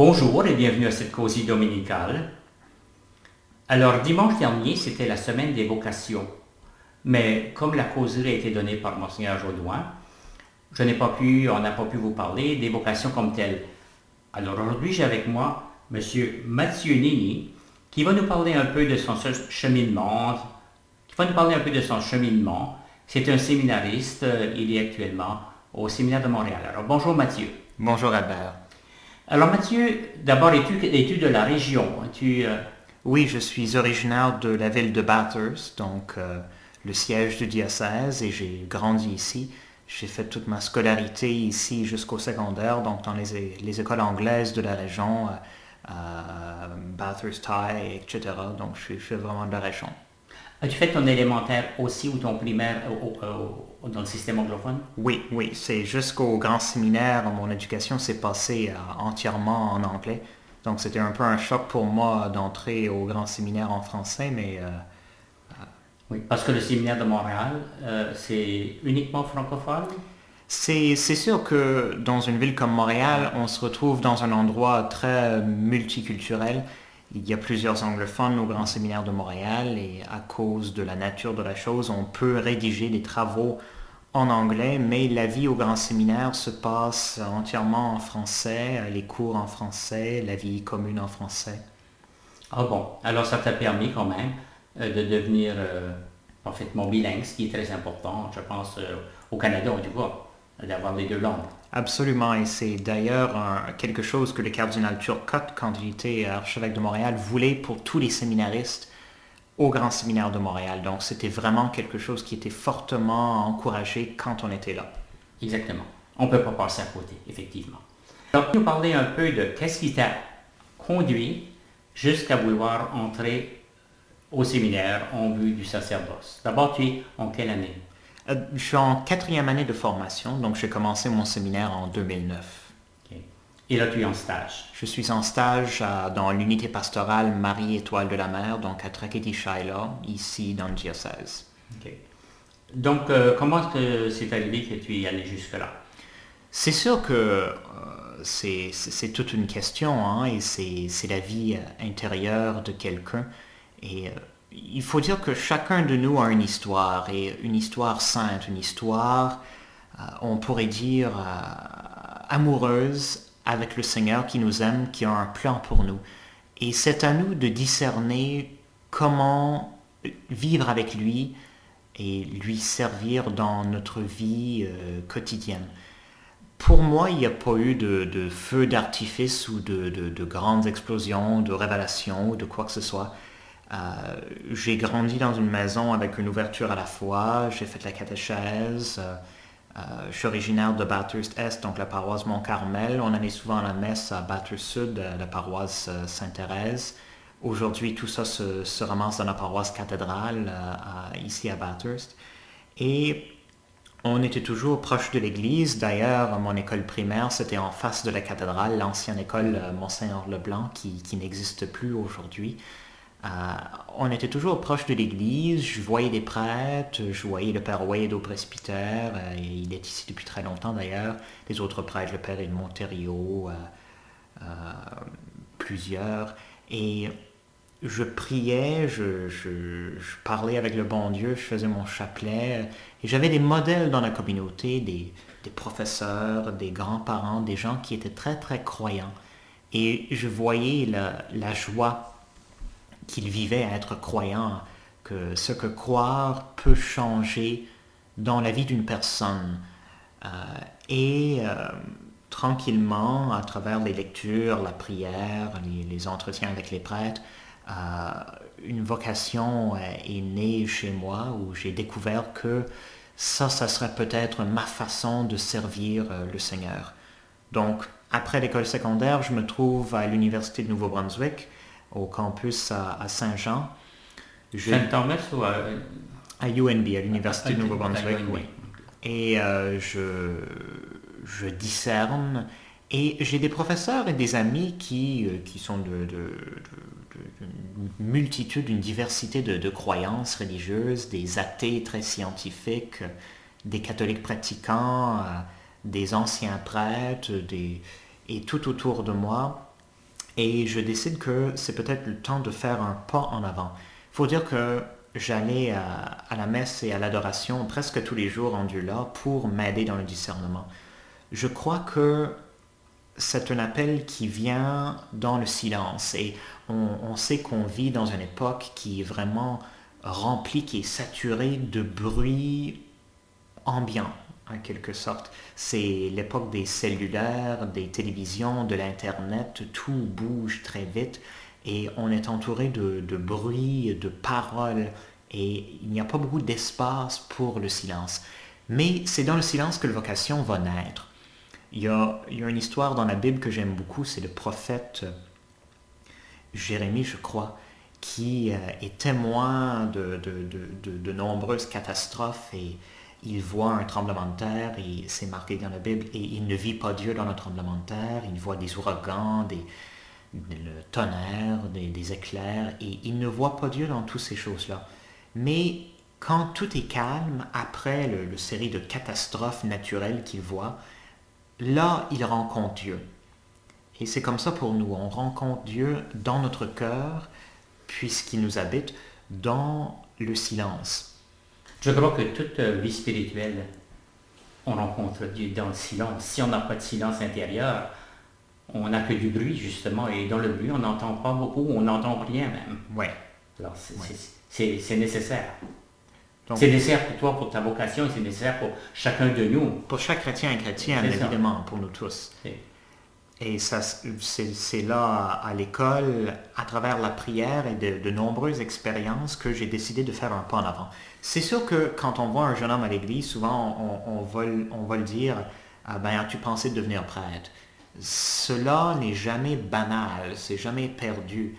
Bonjour et bienvenue à cette causerie dominicale. Alors, dimanche dernier, c'était la semaine des vocations. Mais comme la causerie a été donnée par Monseigneur Jodoin, on n'a pas pu vous parler des vocations comme telles. Alors aujourd'hui, j'ai avec moi Monsieur Mathieu Nini, qui va nous parler un peu de son cheminement. C'est un séminariste, il est actuellement au séminaire de Montréal. Alors bonjour Mathieu. Bonjour Albert. Alors Mathieu, d'abord, es-tu de la région? Oui, je suis originaire de la ville de Bathurst, donc le siège du diocèse, et j'ai grandi ici. J'ai fait toute ma scolarité ici jusqu'au secondaire, donc dans les écoles anglaises de la région, Bathurst High, etc. Donc je suis vraiment de la région. As-tu fait ton élémentaire aussi ou ton primaire dans le système anglophone? Oui, oui, c'est jusqu'au grand séminaire, mon éducation s'est passée entièrement en anglais. Donc c'était un peu un choc pour moi d'entrer au grand séminaire en français, mais Oui, parce que le séminaire de Montréal, c'est uniquement francophone? c'est sûr que dans une ville comme Montréal, on se retrouve dans un endroit très multiculturel. Il y a plusieurs anglophones au Grand Séminaire de Montréal et à cause de la nature de la chose, on peut rédiger des travaux en anglais, mais la vie au Grand Séminaire se passe entièrement en français, les cours en français, la vie commune en français. Ah bon, alors ça t'a permis quand même de devenir parfaitement bilingue, ce qui est très important, je pense, au Canada, du coup, d'avoir les deux langues. Absolument, et c'est d'ailleurs quelque chose que le cardinal Turcotte, quand il était archevêque de Montréal, voulait pour tous les séminaristes au Grand Séminaire de Montréal. Donc c'était vraiment quelque chose qui était fortement encouragé quand on était là. Exactement. On ne peut pas passer à côté, effectivement. Alors, nous parler un peu de qu'est-ce qui t'a conduit jusqu'à vouloir entrer au séminaire en vue du sacerdoce. D'abord, tu es en quelle année? Je suis en quatrième année de formation, donc j'ai commencé mon séminaire en 2009. Okay. Et là, tu es en stage. Je suis en stage dans l'unité pastorale Marie-Étoile de la Mer, donc à Tracadie-Shiloh, ici dans le diocèse. Okay. Donc, comment c'est arrivé que tu y allais jusque-là? C'est sûr que c'est toute une question, hein, et c'est la vie intérieure de quelqu'un. Et il faut dire que chacun de nous a une histoire, et une histoire sainte, une histoire, on pourrait dire, amoureuse avec le Seigneur qui nous aime, qui a un plan pour nous. Et c'est à nous de discerner comment vivre avec lui et lui servir dans notre vie quotidienne. Pour moi, il n'y a pas eu de feu d'artifice ou de grandes explosions, de révélations ou de quoi que ce soit. J'ai grandi dans une maison avec une ouverture à la foi, j'ai fait la catéchèse, je suis originaire de Bathurst-Est, donc la paroisse Mont-Carmel. On allait souvent à la messe à Bathurst-Sud, la paroisse Sainte-Thérèse. Aujourd'hui, tout ça se ramasse dans la paroisse cathédrale, ici à Bathurst. Et on était toujours proche de l'église. D'ailleurs, mon école primaire, c'était en face de la cathédrale, l'ancienne école Monseigneur Leblanc, qui n'existe plus aujourd'hui. On était toujours proche de l'église, je voyais des prêtres, je voyais le père Wade au presbytère, il est ici depuis très longtemps d'ailleurs, les autres prêtres, le père Edmond Thériault, plusieurs, et je priais, je parlais avec le bon Dieu, je faisais mon chapelet, et j'avais des modèles dans la communauté, des professeurs, des grands-parents, des gens qui étaient très très croyants, et je voyais la joie qu'il vivait à être croyant, que ce que croire peut changer dans la vie d'une personne. Et tranquillement, à travers les lectures, la prière, les entretiens avec les prêtres, une vocation est née chez moi où j'ai découvert que ça serait peut-être ma façon de servir le Seigneur. Donc, après l'école secondaire, je me trouve à l'Université de Nouveau-Brunswick, au campus à Saint-Jean. Saint-Thomas ou à UNB, à l'Université de Nouveau-Brunswick, oui. Et je discerne. Et j'ai des professeurs et des amis qui sont d'une multitude, une diversité de croyances religieuses, des athées très scientifiques, des catholiques pratiquants, des anciens prêtres, et tout autour de moi. Et je décide que c'est peut-être le temps de faire un pas en avant. Il faut dire que j'allais à la messe et à l'adoration presque tous les jours rendu là pour m'aider dans le discernement. Je crois que c'est un appel qui vient dans le silence et on sait qu'on vit dans une époque qui est vraiment remplie, qui est saturée de bruit ambiant en quelque sorte. C'est l'époque des cellulaires, des télévisions, de l'Internet, tout bouge très vite et on est entouré de bruit, de paroles et il n'y a pas beaucoup d'espace pour le silence. Mais c'est dans le silence que la vocation va naître. Il y a une histoire dans la Bible que j'aime beaucoup, c'est le prophète Jérémie, je crois, qui est témoin de nombreuses catastrophes et il voit un tremblement de terre et c'est marqué dans la Bible et il ne vit pas Dieu dans le tremblement de terre, il voit des ouragans, le tonnerre, des éclairs et il ne voit pas Dieu dans toutes ces choses-là. Mais quand tout est calme, après le série de catastrophes naturelles qu'il voit, là, il rencontre Dieu. Et c'est comme ça pour nous. On rencontre Dieu dans notre cœur, puisqu'il nous habite dans le silence. Je crois que toute vie spirituelle, on rencontre Dieu dans le silence. Si on n'a pas de silence intérieur, on n'a que du bruit, justement. Et dans le bruit, on n'entend pas beaucoup, on n'entend rien même. Ouais. Alors, c'est nécessaire. Donc, c'est nécessaire pour toi, pour ta vocation, et c'est nécessaire pour chacun de nous. Pour chaque chrétien et chrétienne, évidemment, pour nous tous. Et ça, c'est là, à l'école, à travers la prière et de nombreuses expériences, que j'ai décidé de faire un pas en avant. C'est sûr que quand on voit un jeune homme à l'église, souvent on va le dire, ah ben, as-tu pensé de devenir prêtre? Cela n'est jamais banal, c'est jamais perdu.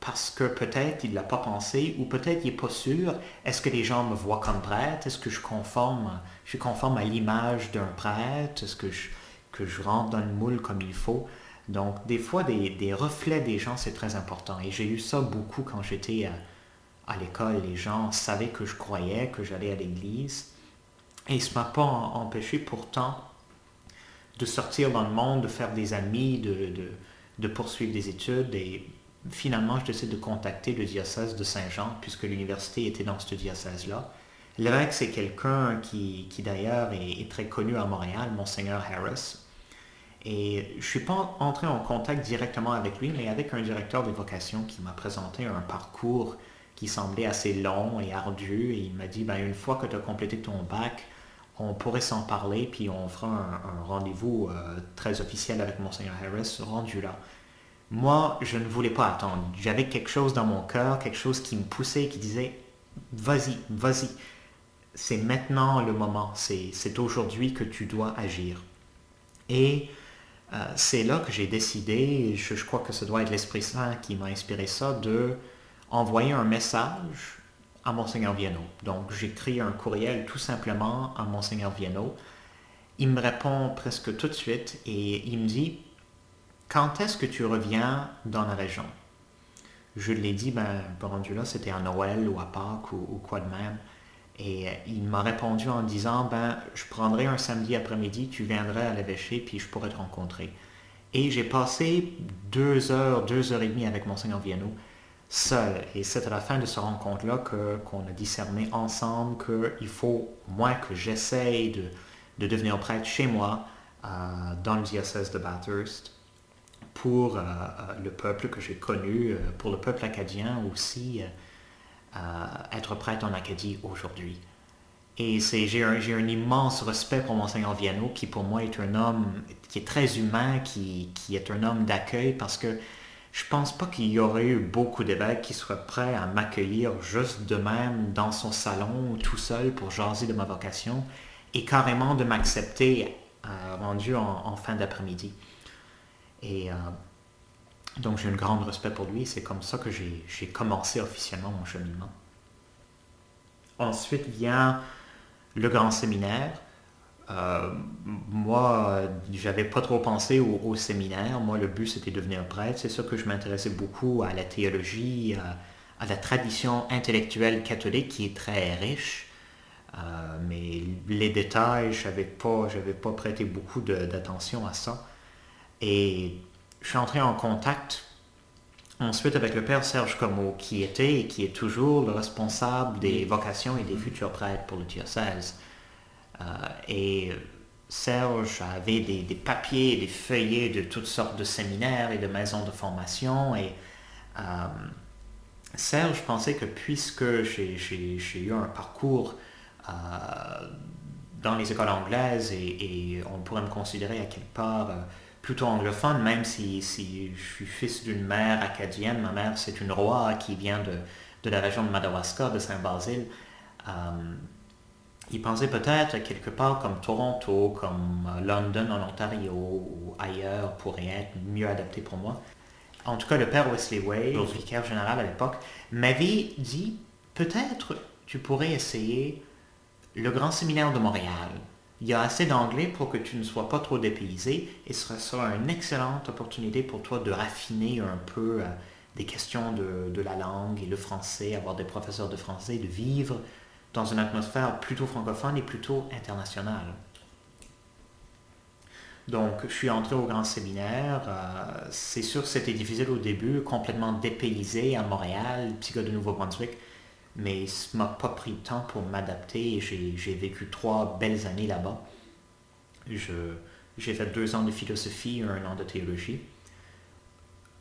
Parce que peut-être il ne l'a pas pensé, ou peut-être il n'est pas sûr. Est-ce que les gens me voient comme prêtre? Est-ce que je suis conforme à l'image d'un prêtre? Est-ce que je rentre dans le moule comme il faut? Donc, des fois, des reflets des gens, c'est très important. Et j'ai eu ça beaucoup quand j'étais à l'école. Les gens savaient que je croyais, que j'allais à l'église. Et ça ne m'a pas empêché pourtant de sortir dans le monde, de faire des amis, de poursuivre des études. Et finalement, je décide de contacter le diocèse de Saint-Jean, puisque l'université était dans ce diocèse-là. L'évêque, c'est quelqu'un qui d'ailleurs est très connu à Montréal, Monseigneur Harris. Et je ne suis pas entré en contact directement avec lui, mais avec un directeur des vocations qui m'a présenté un parcours qui semblait assez long et ardu. Et il m'a dit, ben, une fois que tu as complété ton bac, on pourrait s'en parler, puis on fera un rendez-vous très officiel avec Monseigneur Harris rendu là. Moi, je ne voulais pas attendre. J'avais quelque chose dans mon cœur, quelque chose qui me poussait, qui disait, vas-y, vas-y. C'est maintenant le moment, c'est aujourd'hui que tu dois agir. Et c'est là que j'ai décidé, je crois que ce doit être l'Esprit Saint qui m'a inspiré ça, de envoyer un message à Monseigneur Viano. Donc j'écris un courriel tout simplement à Monseigneur Viano. Il me répond presque tout de suite et il me dit, quand est-ce que tu reviens dans la région? Je l'ai dit, ben, rendu là, c'était à Noël ou à Pâques ou quoi de même. Et il m'a répondu en disant, ben, je prendrai un samedi après-midi, tu viendrais à l'évêché, puis je pourrais te rencontrer. Et j'ai passé 2 heures et demie avec Monseigneur Viano, seul. Et c'est à la fin de ce rencontre-là qu'on a discerné ensemble qu'il faut, moi, que j'essaye de devenir prêtre chez moi, dans le diocèse de Bathurst, pour le peuple que j'ai connu, pour le peuple acadien aussi, être prêtre en Acadie aujourd'hui. Et j'ai un immense respect pour Monseigneur Viano, qui pour moi est un homme qui est très humain, qui est un homme d'accueil, parce que je pense pas qu'il y aurait eu beaucoup d'évêques qui seraient prêts à m'accueillir juste de même dans son salon, tout seul, pour jaser de ma vocation, et carrément de m'accepter rendu en fin d'après-midi. Et donc j'ai un grand respect pour lui, c'est comme ça que j'ai commencé officiellement mon cheminement. Ensuite vient le grand séminaire. Moi, j'avais pas trop pensé au séminaire. Moi, le but, c'était de devenir prêtre. C'est sûr que je m'intéressais beaucoup à la théologie, à la tradition intellectuelle catholique qui est très riche. Mais les détails, j'avais pas prêté beaucoup d'attention à ça. Et je suis entré en contact ensuite avec le père Serge Comeau, qui était et qui est toujours le responsable des vocations et des futurs prêtres pour le diocèse. Et Serge avait des papiers, des feuillets de toutes sortes de séminaires et de maisons de formation. Et Serge pensait que puisque j'ai eu un parcours dans les écoles anglaises et on pourrait me considérer à quelque part plutôt anglophone, même si je suis fils d'une mère acadienne. Ma mère, c'est une roi qui vient de la région de Madawaska, de Saint-Basile. Il pensait peut-être quelque part comme Toronto, comme London en Ontario ou ailleurs pourrait être mieux adapté pour moi. En tout cas, le père Wesley Way, le vicaire général à l'époque, m'avait dit peut-être tu pourrais essayer le Grand Séminaire de Montréal. Il y a assez d'anglais pour que tu ne sois pas trop dépaysé et ce sera une excellente opportunité pour toi de raffiner un peu des questions de la langue et le français, avoir des professeurs de français, de vivre dans une atmosphère plutôt francophone et plutôt internationale. Donc, je suis entré au Grand Séminaire. C'est sûr que c'était difficile au début, complètement dépaysé à Montréal, petit gars de Nouveau-Brunswick. Mais ça m'a pas pris de temps pour m'adapter et j'ai vécu 3 belles années là-bas. J'ai fait 2 ans de philosophie et 1 an de théologie.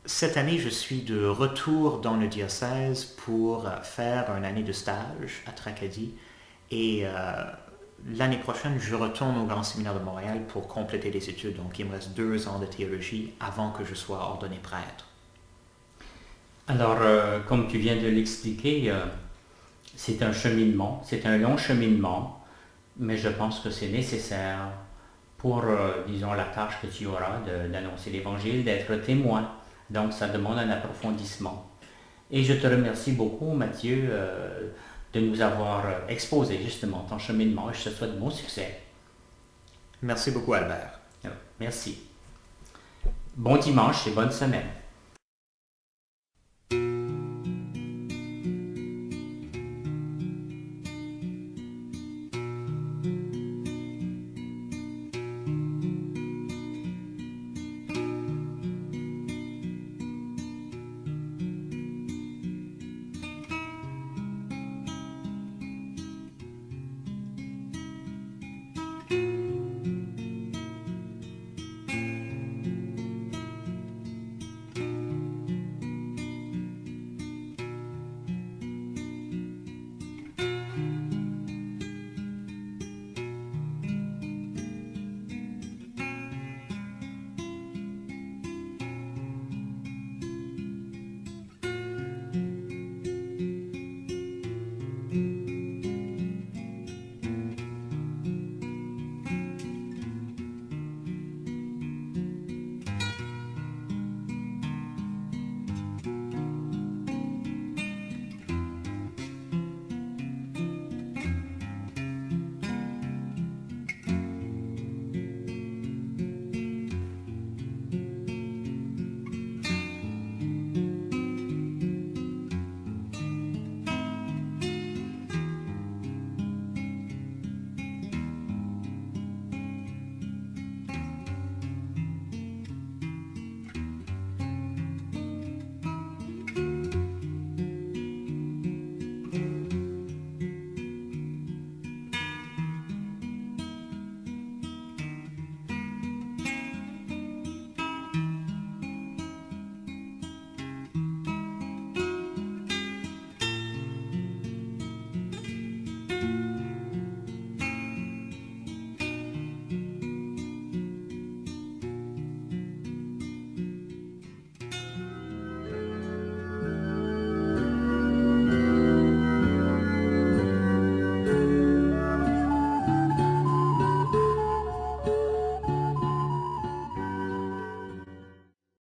Cette année, je suis de retour dans le diocèse pour faire 1 année de stage à Tracadie. Et l'année prochaine, je retourne au Grand Séminaire de Montréal pour compléter les études. Donc, il me reste 2 ans de théologie avant que je sois ordonné prêtre. Alors, comme tu viens de l'expliquer, c'est un cheminement, c'est un long cheminement, mais je pense que c'est nécessaire pour, disons, la tâche que tu auras d'annoncer l'Évangile, d'être témoin. Donc, ça demande un approfondissement. Et je te remercie beaucoup, Mathieu, de nous avoir exposé justement ton cheminement et je te souhaite bon succès. Merci beaucoup, Albert. Merci. Bon dimanche et bonne semaine.